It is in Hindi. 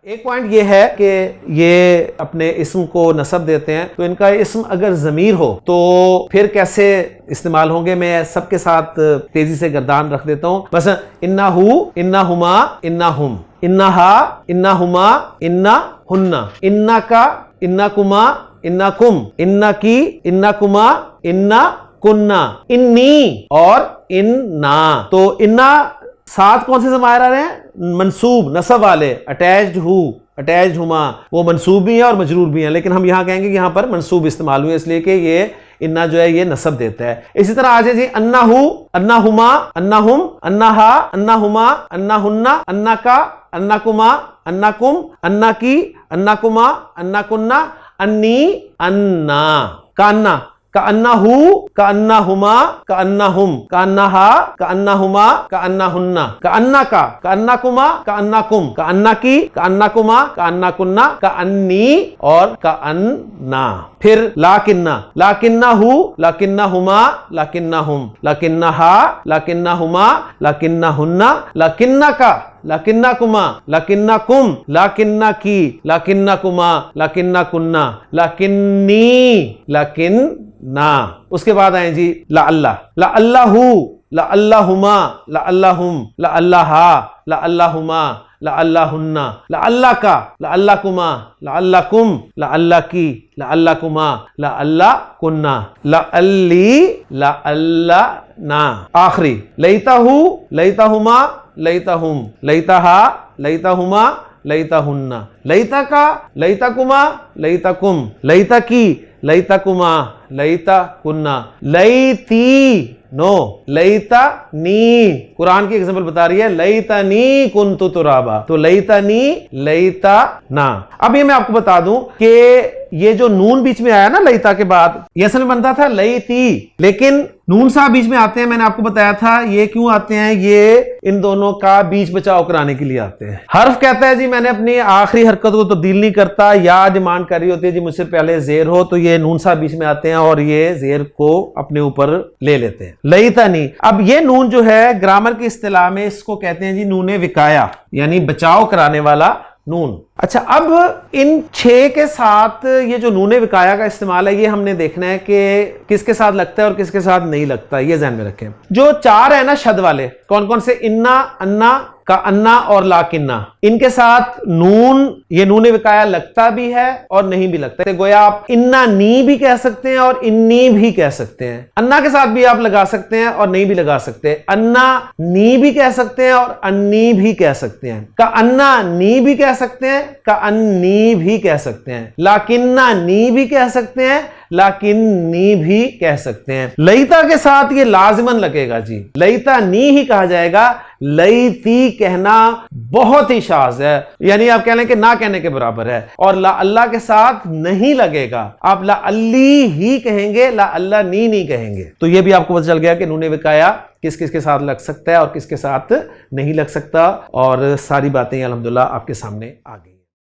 एक पॉइंट ये है कि ये अपने इस्म को नसब देते हैं, तो इनका इस्म अगर ज़मीर हो तो फिर कैसे इस्तेमाल होंगे। मैं सबके साथ तेजी से गर्दान रख देता हूँ। बस इन्ना हु, इन्ना हुमा, इन्ना हुम, इन्ना हा, इन्ना हुमा, इन्ना हुन्ना, इन्ना का, इन्ना कुमा, इन्ना कुम, इन्ना की, इन्ना कुमा, इन्ना कुन्ना, इन्नी और इन्ना। तो इन्ना साथ कौन से ज़मायर आ रहे हैं? मंसूब, नसब वाले। अटैच्ड हु, अटैच्ड हुमा, वो मंसूब भी है और मजरूर भी है, लेकिन हम यहाँ कहेंगे कि यहाँ पर मंसूब इस्तेमाल हुए इसलिए कि ये इन्ना जो है ये नसब देता है। इसी तरह आ जाए जी अन्ना हु, अन्ना हुमा, अन्ना हुम, अन्ना हा, अन्ना हुमा, अन्ना हुन्ना, अन्ना का, अन्ना कुमा, अन्ना कुम, अन्ना की, अन्ना कुमा, अन्ना कुन्ना, अन्नी, अन्ना, कान्ना, का अन्ना हु, का अन्ना हुमा, का अन्ना हुम, का अन्ना हा, का अन्ना हुमा, का अन्ना हुन्ना, का अन्ना का अन्ना कुमा, का अन्ना कुम, का अन्ना की, का अन्ना कुमा, का अन्ना कुन्ना, का अन्नी और का अन्ना। फिर लाकिन्ना, लाकिन्ना हु, लाकिन्ना हुमा, लाकिन्ना हुम, लाकिन्ना हा, लाकिन्ना हुमा, लाकिन्ना हुन्ना, लाकिन्ना का, लाकिन्ना कुमा, लाकिन्ना कुम, लाकिन्ना की, लाकिन्ना कुमा, लाकिन्ना कुन्ना, लाकिन्नी, लाकिन्ना। उसके बाद आए जी ला अल्लाह, ला अल्लाहु, ला अल्लाहुमा, ला अल्लाहुम, ला अल्लाहा, ला अल्लाहुमा, ला अल्लाहुन्ना, ला अल्लाह का, ला अल्लाह कुमा, ला अल्लाह कुम, ला अल्लाह की, ला अल्लाह कुमा, ला अल्लाह कुन्ना, ला अल्ली, ला अल्लाह ना। आखिरी लईताहु, लईताहुमा, लईताहुम, लईताहा, लईताहुमा, लईताहुन्ना, लईता का, लईता कुमा, लईता कुम, लईता की, लईता कुमा, लईता कुन्ना, लईती नो, लईता नी। कुरान की एग्जाम्पल बता रही है लईता नी कुन्तु तुराबा, तो लईता नी, लईता ना। अब ये मैं आपको बता दूं कि ये जो नून बीच में आया ना लईता के बाद, ये असल में बनता था लईती, लेकिन नून साहब बीच में आते हैं। मैंने आपको बताया था ये क्यों आते हैं, ये इन दोनों का बीच बचाव कराने के लिए आते हैं। हर्फ कहता है जी मैंने अपनी आखिरी हरकत को तब्दील नहीं करता, या डिमांड कर रही होती है जी मुझसे पहले जेर हो, तो ये नून साहब बीच में आते हैं और ये जेर को अपने ऊपर ले लेते हैं। लईतानी, अब ये नून जो है ग्रामर की इस्तिलाह में इसको कहते हैं जी नूने विकाया, यानी बचाव कराने वाला नून। अच्छा, अब इन 6 के साथ ये जो नूने विकाया का इस्तेमाल है ये हमने देखना है कि किसके साथ लगता है और किसके साथ नहीं लगता, ये ध्यान में रखें। जो 4 है ना शद वाले, कौन कौन से? इन्ना, अन्ना, का अन्ना और लाकिन्ना, इनके साथ नून, ये नूने विकाया लगता भी है और नहीं भी लगता है। गोया आप इन्ना नी भी कह सकते हैं और इन्नी भी कह सकते हैं। अन्ना के साथ भी आप लगा सकते हैं और नहीं भी लगा सकते। अन्ना नी भी कह सकते हैं और अन्नी भी कह सकते हैं। का अन्ना नी भी कह सकते हैं, का अन्नी भी कह सकते हैं। लाकिन्ना नी भी कह सकते हैं, लाकिन्नी भी कह सकते हैं। लईता के साथ ये लाजिमन लगेगा जी, लईता नी ही कहा जाएगा। लईती कहना बहुत ही शाज़ है, यानी आप कह लें कि ना कहने के बराबर है। और ला अल्लाह के साथ नहीं लगेगा, आप ला अल्ली ही कहेंगे, ला अल्लाह नी नहीं कहेंगे। तो ये भी आपको पता चल गया कि नूने विकाया किस किस के साथ लग सकता है और किसके साथ नहीं लग सकता, और सारी बातें अल्हम्दुलिल्लाह आपके सामने आ गई।